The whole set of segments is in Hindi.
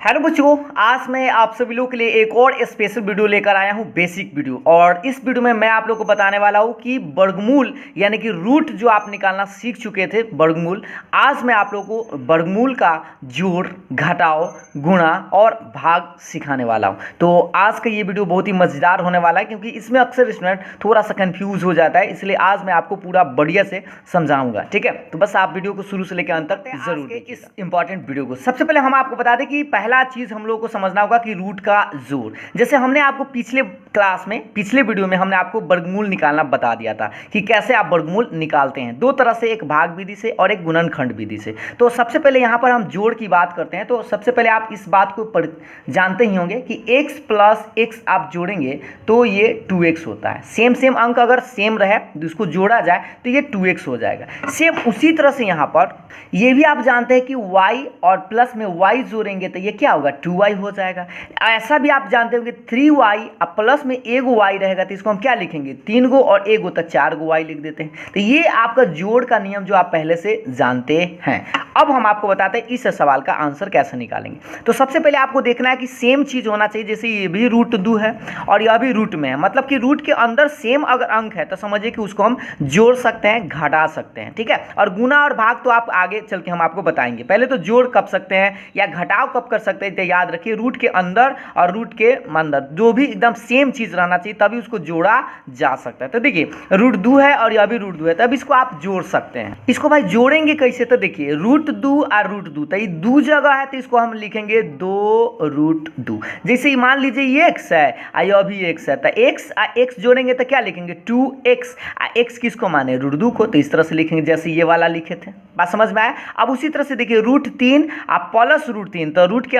हेलो बच्चों, आज मैं आप सभी लोगों के लिए एक और स्पेशल वीडियो लेकर आया हूं, बेसिक वीडियो। और इस वीडियो में मैं आप लोगों को बताने वाला हूं कि वर्गमूल यानी कि रूट जो आप निकालना सीख चुके थे वर्गमूल, आज मैं आप लोगों को वर्गमूल का जोड़, घटाव, गुणा और भाग सिखाने वाला हूं। तो आज का ये वीडियो बहुत ही मज़ेदार होने वाला है, क्योंकि इसमें अक्सर स्टूडेंट थोड़ा सा कन्फ्यूज हो जाता है, इसलिए आज मैं आपको पूरा बढ़िया से समझाऊंगा। ठीक है, तो बस आप वीडियो को शुरू से लेकर अंत तक जरूर इस इंपॉर्टेंट वीडियो को। सबसे पहले हम आपको बता दें कि पहला चीज हम लोगों को समझना होगा कि रूट का जोड़। जैसे हमने आपको पिछले क्लास में, पिछले वीडियो में हमने आपको वर्गमूल निकालना बता दिया था कि कैसे आप वर्गमूल निकालते हैं, दो तरह से, एक भाग विधि से और एक गुणनखंड विधि से। तो सबसे पहले यहाँ पर हम जोड़ की बात करते हैं। तो सबसे पहले आप इस बात को जानते ही होंगे कि x प्लस x आप जोड़ेंगे तो ये 2x होता है। सेम अंक अगर सेम रहे तो इसको जोड़ा जाए तो ये 2x हो जाएगा। सेम उसी तरह से यहाँ पर ये भी आप जानते हैं कि y और प्लस में y जोड़ेंगे तो ये क्या होगा, 2y हो जाएगा। ऐसा भी आप जानते होंगे 3y अब प्लस में एगो y रहेगा तो इसको हम क्या लिखेंगे, 3 गो और एगो तो 4 गो y लिख देते हैं। तो ये आपका जोड़ का नियम जो आप पहले से जानते हैं। अब हम आपको बताते हैं इस सवाल का आंसर कैसे निकालेंगे। तो सबसे पहले आपको देखना है कि सेम चीज होना चाहिए। जैसे ये भी रूट 2 है और यह भी रूट में है, मतलब कि रूट के अंदर सेम अगर अंक है तो समझिए कि उसको हम जोड़ सकते हैं, घटा सकते हैं। ठीक है, और गुना और भाग तो आप आगे चल के हम आपको बताएंगे। पहले तो जोड़ कब सकते हैं या घटाव कब कर सकते हैं, तो याद रखिए रूट के अंदर और रूट के अंदर जो भी एकदम सेम चीज रहना चाहिए तभी उसको जोड़ा जा सकता है। तो देखिए रूट 2 है और यह भी रूट 2 है, तब इसको आप जोड़ सकते हैं। इसको भाई जोड़ेंगे कैसे, तो देखिए रूट 2 और रूट 2, तो ये 2 जगह है तो इसको हम लिखेंगे 2 रूट 2। जैसे मान लीजिए ये x है और यह भी x है, तो x और x जोड़ेंगे तो क्या लिखेंगे, 2x। x किसको माने, रूट 2 को, तो इस तरह से लिखेंगे जैसे ये वाला लिखे थे। बात समझ में आया। अब उसी तरह से देखिए रूट 3 आप प्लस रूट 3, तो रूट के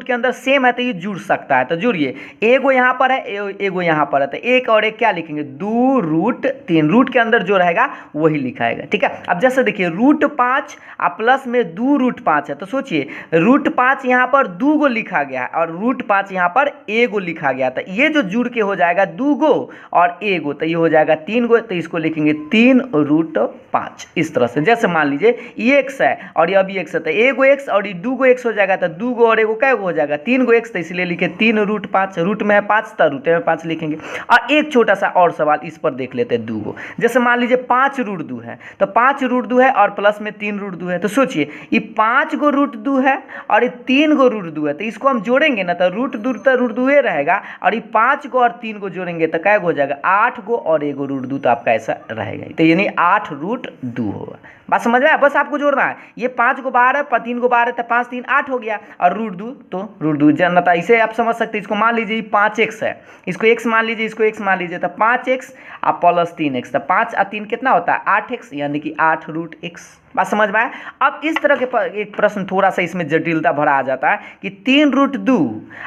अंदर सेम है तो ये जुड़ सकता है, तो जुड़िए। एगो यहाँ पर है, एगो यहाँ पर है, तो एक और एक क्या लिखेंगे, 2 रूट 3। रूट के अंदर जो रहेगा वही लिखाएगा। ठीक है, अब जैसे देखिए रूट 5 आप प्लस में 2 रूट 5 है, तो सोचिए रूट 5 यहाँ पर 2 गो लिखा गया है और रूट 5 यहाँ पर एगो लिखा गया था। ये जो जुड़ के हो जाएगा 2 गो और एगो, तो ये हो जाएगा 3 गो, तो इसको लिखेंगे 3 रूट 5। इस तरह से जैसे मान लीजिए ये x है और ये भी x है, तो एगो x और ये 2 गो x हो जाएगा, तो 2 गो और एगो क्या हो जाएगा, 3 गो x, तो इसलिए लिखे 3 रूट 5। रूट में है 5 तो रूट में 5 लिखेंगे। और एक छोटा सा और सवाल इस पर देख लेते हैं 2 गो। जैसे मान लीजिए 5 रूट 2 है, तो 5 रूट 2 है और प्लस में 3 रूट 2 है, तो सोचिए ये 5 गो रूट 2 है और ये 3 गो रूट 2 है, तो इसको हम जोड़ेंगे ना तो रूट 2 तो रूट 2 रहेगा और ये 5 गो और 3 गो जोड़ेंगे तो क्या हो जाएगा, 8 गो और एगो रूट 2, तो आपका ऐसा रहेगा। तो यानी 8 रूट 2 होगा। बात समझ में आया, बस आपको जोड़ना है। ये 5 गो बार है, 3 गो बार है, तो 5 3 8 हो गया और रूट 2 तो रूट 2 जानना था। इसे आप समझ सकते हैं। इसको मान लीजिए 5x है, इसको x मान लीजिए, इसको x मान लीजिए, तो 5x आप प्लस 3x, तो 5 और 3 कितना होता है, 8x, यानी कि 8 रूट x। बात समझ में आया। अब इस तरह के एक प्रश्न थोड़ा सा इसमें जटिलता भरा आ जाता है कि 3 रूट 2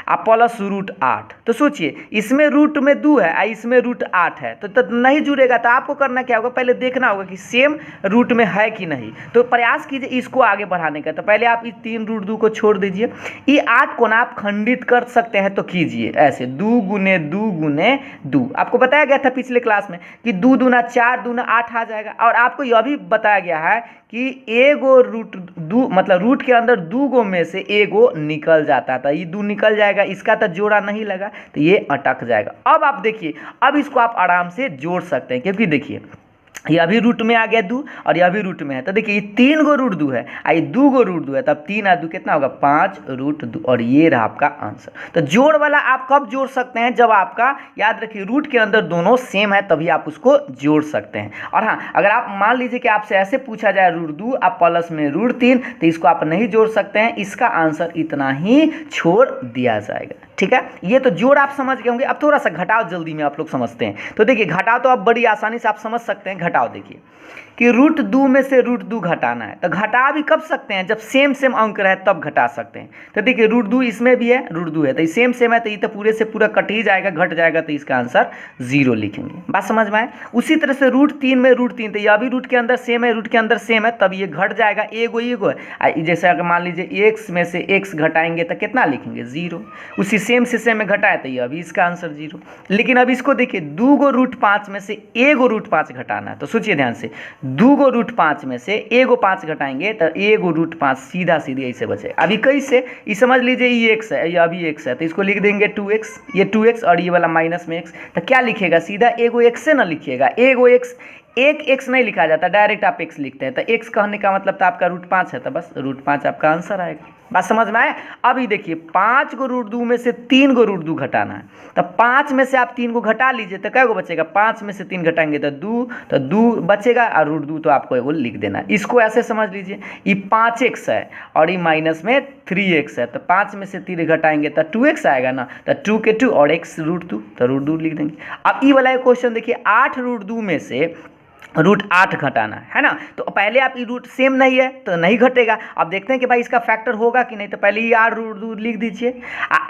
और प्लस रूट 8, तो सोचिए इसमें रूट में 2 है और इसमें रूट 8 है, तो नहीं जुड़ेगा। तो आपको करना क्या होगा, पहले देखना होगा कि सेम रूट में है कि नहीं, तो प्रयास कीजिए इसको आगे बढ़ाने का। तो पहले आप इस 3 रूट 2 को छोड़ दीजिए। ये 8 को ना आप खंडित कर सकते हैं, तो कीजिए ऐसे 2 गुने 2 गुने 2। आपको बताया गया था पिछले क्लास में कि 2 दूना 4 दूना 8 आ जाएगा। और आपको यह भी बताया गया है कि एगो रूट 2 मतलब रूट के अंदर 2 गो में से एगो निकल जाता था, ये 2 निकल जाएगा, इसका तो जोड़ा नहीं लगा तो ये अटक जाएगा। अब आप देखिए, अब इसको आप आराम से जोड़ सकते हैं, क्योंकि देखिए यह भी रूट में आ गया 2 और यह भी रूट में है, तो देखिए ये 3 गो रूट 2 है और ये 2 गो रूट 2 है, तब 3 और 2 कितना होगा, 5 रूट 2, और ये रहा आपका आंसर। तो जोड़ वाला आप कब जोड़ सकते हैं, जब आपका, याद रखिए रूट के अंदर दोनों सेम है तभी आप उसको जोड़ सकते हैं। और हाँ, अगर आप मान लीजिए कि आपसे ऐसे पूछा जाए रूट 2 आप प्लस में रूट 3, तो इसको आप नहीं जोड़ सकते हैं, इसका आंसर इतना ही छोड़ दिया जाएगा। ठीक है, ये तो जोड़ आप समझ गए होंगे। अब थोड़ा सा घटाव जल्दी में आप लोग समझते हैं। तो देखिए घटाव तो आप बड़ी आसानी से आप समझ सकते हैं। घटाव देखिए कि रूट 2 में से रूट 2 घटाना है, तो घटा भी कब सकते हैं, जब सेम अंक रहे तब घटा सकते हैं। तो देखिए रूट 2 इसमें भी है, रूट 2 है, तो सेम है, तो ये तो पूरे से पूरा कट ही जाएगा, घट जाएगा, तो इसका आंसर 0 लिखेंगे। बात समझ में आए। उसी तरह से रूट 3 में रूट 3, तो यह भी रूट के अंदर सेम है, रूट के अंदर सेम है, तब ये घट जाएगा, एगो है। जैसे अगर मान लीजिए x में से x घटाएंगे तो कितना लिखेंगे, 0। उसी सेम से सेम में घटाए तो ये अभी इसका आंसर 0। लेकिन अब इसको देखिए 2 गो रूट 5 में से एगो रूट 5 घटाना, तो सोचिए ध्यान से, 2 गो रूट 5 में से एगो 5 घटाएंगे तो एगो रूट 5 सीधा सीधी ऐसे बचे। अभी कैसे, ये समझ लीजिए ये x है, ये अभी x है, तो इसको लिख देंगे 2x, ये 2x और ये वाला माइनस में x, तो क्या लिखेगा, सीधा एगो x से ना लिखिएगा, एगो x, एक x नहीं लिखा जाता, डायरेक्ट आप x लिखते हैं। तो x कहने का मतलब तो आपका रूट 5 है, तो बस रूट 5 आपका आंसर आएगा। बात समझ में आए। अभी देखिए 5 गो रूट 2 में से 3 गो रूट 2 घटाना है, तो 5 में से आप 3 को घटा लीजिए तो क्या गो बचेगा, 5 में से 3 घटाएंगे तो 2, तो 2 बचेगा और रूट 2 तो आपको एगो लिख देना है। इसको ऐसे समझ लीजिए, ये 5x है और ये माइनस में 3x है, तो 5 में से 3 घटाएंगे तो 2x आएगा ना, तो 2 के 2 और x रूट 2, तो रूट 2 लिख देंगे। अब ये वाला क्वेश्चन देखिए, 8 रूट 2 में से रूट 8 घटाना है ना, तो पहले आप ये रूट सेम नहीं है तो नहीं घटेगा। अब देखते हैं कि भाई इसका फैक्टर होगा कि नहीं, तो पहले ये 8 रूट 2 लिख दीजिए,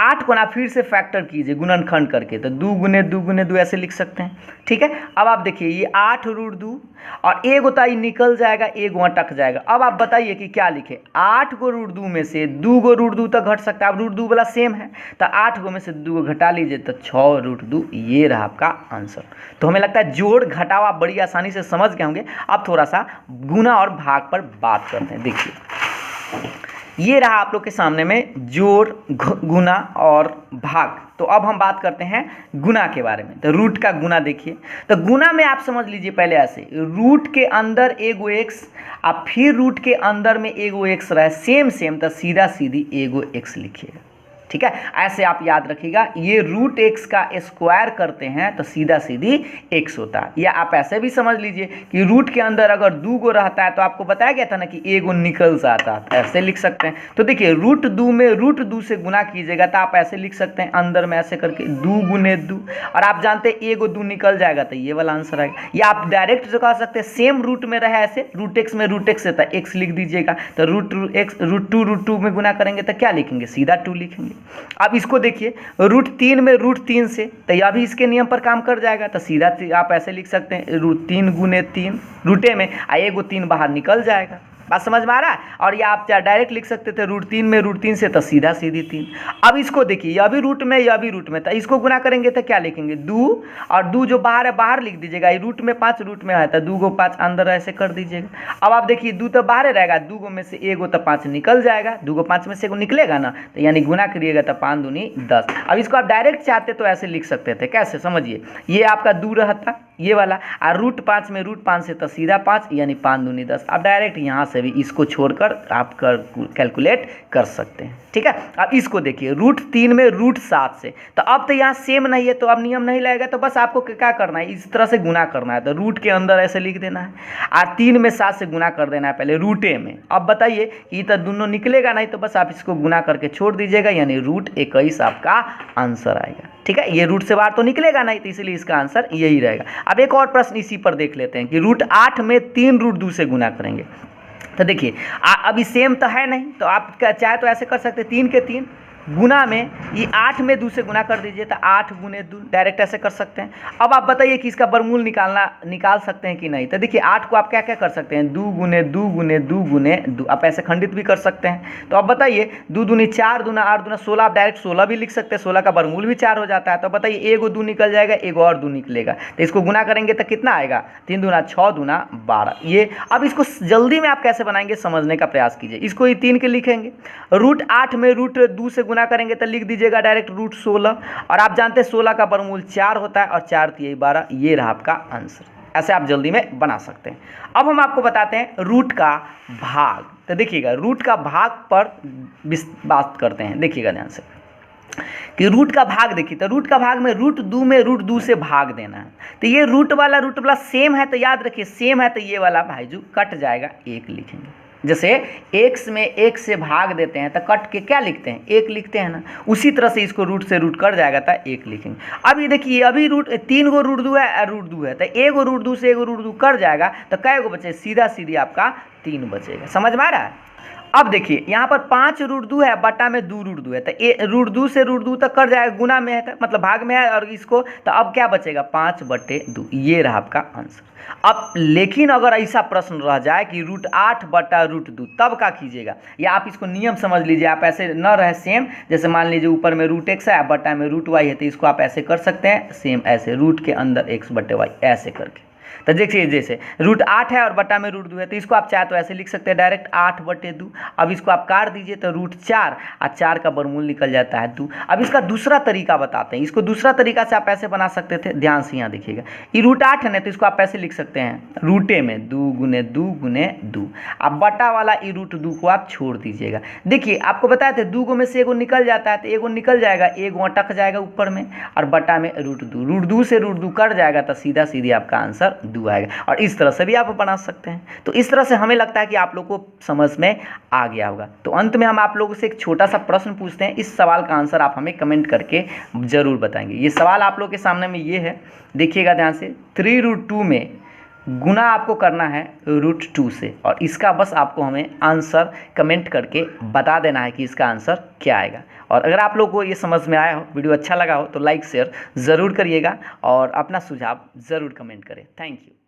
8 को ना फिर से फैक्टर कीजिए गुणनखंड करके, तो 2 गुने 2 गुने 2 ऐसे लिख सकते हैं। ठीक है, अब आप देखिए ये 8 रूट 2 और एगो तो निकल जाएगा, एगो अटक जाएगा। अब आप बताइए कि क्या लिखे, 8 गो रूट 2 में से 2 गो रूट 2 तक घट सकता है। अब रूट 2 वाला सेम है, तो 8 गो में से 2 गो घटा लीजिए तो 6 रूट 2, ये रहा आपका आंसर। तो हमें लगता है जोड़ घटाव आप बड़ी आसानी से समझ गए होंगे। अब थोड़ा सा गुना और भाग पर बात करते हैं। देखिए ये रहा आप लोग के सामने में जोड़, गुना और भाग। तो अब हम बात करते हैं गुना के बारे में। तो रूट का गुना देखिए, तो गुना में आप समझ लीजिए पहले ऐसे, रूट के अंदर एगो एक्स और फिर रूट के अंदर में एगो एक्स रहे सेम, तो सीधा सीधी एगो एक्स लिखिएगा। ठीक है, ऐसे आप याद रखिएगा, ये रूट एक्स का स्क्वायर करते हैं तो सीधा सीधी एक्स होता है। या आप ऐसे भी समझ लीजिए कि रूट के अंदर अगर 2 गो रहता है तो आपको बताया गया था ना कि एगो निकल जाता है, ऐसे लिख सकते हैं। तो देखिए रूट 2 में रूट 2 से गुना कीजिएगा तो आप ऐसे लिख सकते हैं अंदर में ऐसे करके 2 गुने 2, और आप जानते हैं एगो 2 निकल जाएगा तो ये वाला आंसर आएगा। या आप डायरेक्ट जो कह सकते हैं सेम रूट में रहे ऐसे, रूट एक्स में रूट एक्स है तो एक्स लिख दीजिएगा, तो रूट रूट 2 में गुना करेंगे तो क्या लिखेंगे, सीधा 2 लिखेंगे। अब इसको देखिए रूट 3 में रूट 3 से, तो यह भी इसके नियम पर काम कर जाएगा, तो सीधा आप ऐसे लिख सकते हैं रूट 3 गुने 3, रूटे में एगो 3 बाहर निकल जाएगा। बात समझ में आ रहा है। और ये आप डायरेक्ट लिख सकते थे रूट 3 में रूट 3 से, तो सीधा सीधी 3। अब इसको देखिए, यह भी रूट में यह भी रूट में, तो इसको गुना करेंगे तो क्या लिखेंगे 2, और 2 जो बाहर है बाहर लिख दीजिएगा, ये रूट में 5 रूट में है तो 2 को 5 अंदर ऐसे कर दीजिएगा। अब आप देखिए 2 तो बाहर रहेगा, 2 गो में से एगो तो 5 निकल जाएगा, 2 को 5 में से एगो निकलेगा ना, तो यानी गुना करिएगा तो 5 दूनी 10। अब इसको आप डायरेक्ट चाहते तो ऐसे लिख सकते थे, कैसे समझिए, ये आपका 2 रहता ये वाला, और रूट 5 में रूट 5 से तो सीधा 5, यानी 5 दूनी 10। अब डायरेक्ट यहाँ से भी इसको छोड़कर आप कैलकुलेट कर सकते हैं। ठीक है, अब इसको देखिए रूट 3 में रूट 7 से, तो अब तो यहाँ सेम नहीं है तो अब नियम नहीं लगेगा, तो बस आपको क्या करना है, इस तरह से गुना करना है। तो रूट के अंदर ऐसे लिख देना है और 3 में 7 से गुना कर देना है पहले रूटे में। अब बताइए कि तो दोनों निकलेगा नहीं, तो बस आप इसको गुना करके छोड़ दीजिएगा, यानी रूट 21 आपका आंसर आएगा। ठीक है, ये रूट से बाहर तो निकलेगा नहीं, तो इसलिए इसका आंसर यही रहेगा। अब एक और प्रश्न इसी पर देख लेते हैं कि रूट 8 में 3 रूट 2 से गुना करेंगे। तो देखिए अभी सेम तो है नहीं, तो आप चाहे तो ऐसे कर सकते हैं 3 के 3 गुना में ये 8 में 2 से गुना कर दीजिए, तो 8 गुने 2 डायरेक्ट ऐसे कर सकते हैं। अब आप बताइए कि इसका वर्गमूल निकाल सकते हैं कि नहीं। तो देखिए 8 को आप क्या क्या कर सकते हैं, 2 गुने 2 गुने 2 गुने 2, आप ऐसे खंडित भी कर सकते हैं। तो अब बताइए 2 दूनी 4 दूना 8 दूना 16, आप डायरेक्ट 16 भी लिख सकते हैं, 16 का वर्गमूल भी 4 हो जाता है। तो बताइए एगो 2 निकल जाएगा, एगो और 2 निकलेगा, तो इसको गुना करेंगे तो कितना आएगा, 3 दूना 6 दूना 12। ये अब इसको जल्दी में आप कैसे बनाएंगे समझने का प्रयास कीजिए। इसको ये 3 के लिखेंगे, रूट 8 में रूट 2 से गुना करेंगे तो लिख दीजिएगा डायरेक्ट रूट 16, और आप जानते हैं 16 का वर्गमूल 4 होता है और 4 3 12, ये रहा आपका आंसर। ऐसे आप जल्दी में बना सकते हैं। अब हम आपको बताते हैं रूट का भाग। तो देखिएगा रूट का भाग पर बात करते हैं। देखिएगा ध्यान से कि रूट का भाग देखिए, तो रूट का भाग में रूट 2 में रूट 2 से भाग देना है। तो ये रूट वाला सेम है, तो याद रखिए सेम है, तो ये वाला भाईजू कट जाएगा, 1 लिखेंगे। जैसे x में 1 से भाग देते हैं तो कट के क्या लिखते हैं, 1 लिखते हैं ना, उसी तरह से इसको रूट से रूट कट जाएगा तो 1 लिखेंगे। अब ये देखिए अभी रूट 3 गो रूट 2 है, रूट 2 है, तो एगो रूट 2 से एगो रूट 2 कट जाएगा, तो कै गो बचे, सीधा सीधी आपका 3 बचेगा। समझ में आ रहा है। अब देखिए यहाँ पर 5 रूट 2 है, बटा में 2 रूट 2 है, तो रूट 2 से रूट 2 तक कर जाएगा, गुना में है तो मतलब भाग में है, और इसको तो अब क्या बचेगा 5/2, ये रहा आपका आंसर। अब लेकिन अगर ऐसा प्रश्न रह जाए कि रूट 8 बटा रूट 2, तब क्या कीजिएगा, या आप इसको नियम समझ लीजिए, आप ऐसे न रहे सेम, जैसे मान लीजिए ऊपर में रूट x है बटा में रूट y है, तो इसको आप ऐसे कर सकते हैं सेम, ऐसे रूट के अंदर x/y ऐसे करके। तो देखिए जैसे √8 है और बटा में √2 है, तो इसको आप चाहे तो ऐसे लिख सकते हैं डायरेक्ट 8/2। अब इसको आप काट दीजिए तो √4 और 4 का वर्गमूल निकल जाता है 2। अब इसका दूसरा तरीका बताते हैं। इसको दूसरा तरीका से आप ऐसे बना सकते थे, ध्यान से यहाँ देखिएगा, ये √8 है ना, तो इसको आप ऐसे लिख सकते हैं रूटे में 2 गुने 2 गुने 2। अब बटा वाला ये √2 को आप छोड़ दीजिएगा। देखिए आपको बताए थे 2 में से एगो निकल जाता है, तो एगो निकल जाएगा, एगो अटक जाएगा ऊपर में, और बटा में √2 से √2 कट जाएगा, तो सीधा सीधी आपका आंसर 2 आएगा। और इस तरह से भी आप बना सकते हैं। तो इस तरह से हमें लगता है कि आप लोग को समझ में आ गया होगा। तो अंत में हम आप लोगों से एक छोटा सा प्रश्न पूछते हैं, इस सवाल का आंसर आप हमें कमेंट करके जरूर बताएंगे। ये सवाल आप लोग के सामने में ये है, देखिएगा ध्यान से, 3√2 में गुना आपको करना है √2 से, और इसका बस आपको हमें आंसर कमेंट करके बता देना है कि इसका आंसर क्या आएगा। और अगर आप लोग को ये समझ में आया हो, वीडियो अच्छा लगा हो, तो लाइक शेयर ज़रूर करिएगा और अपना सुझाव ज़रूर कमेंट करें। Thank you.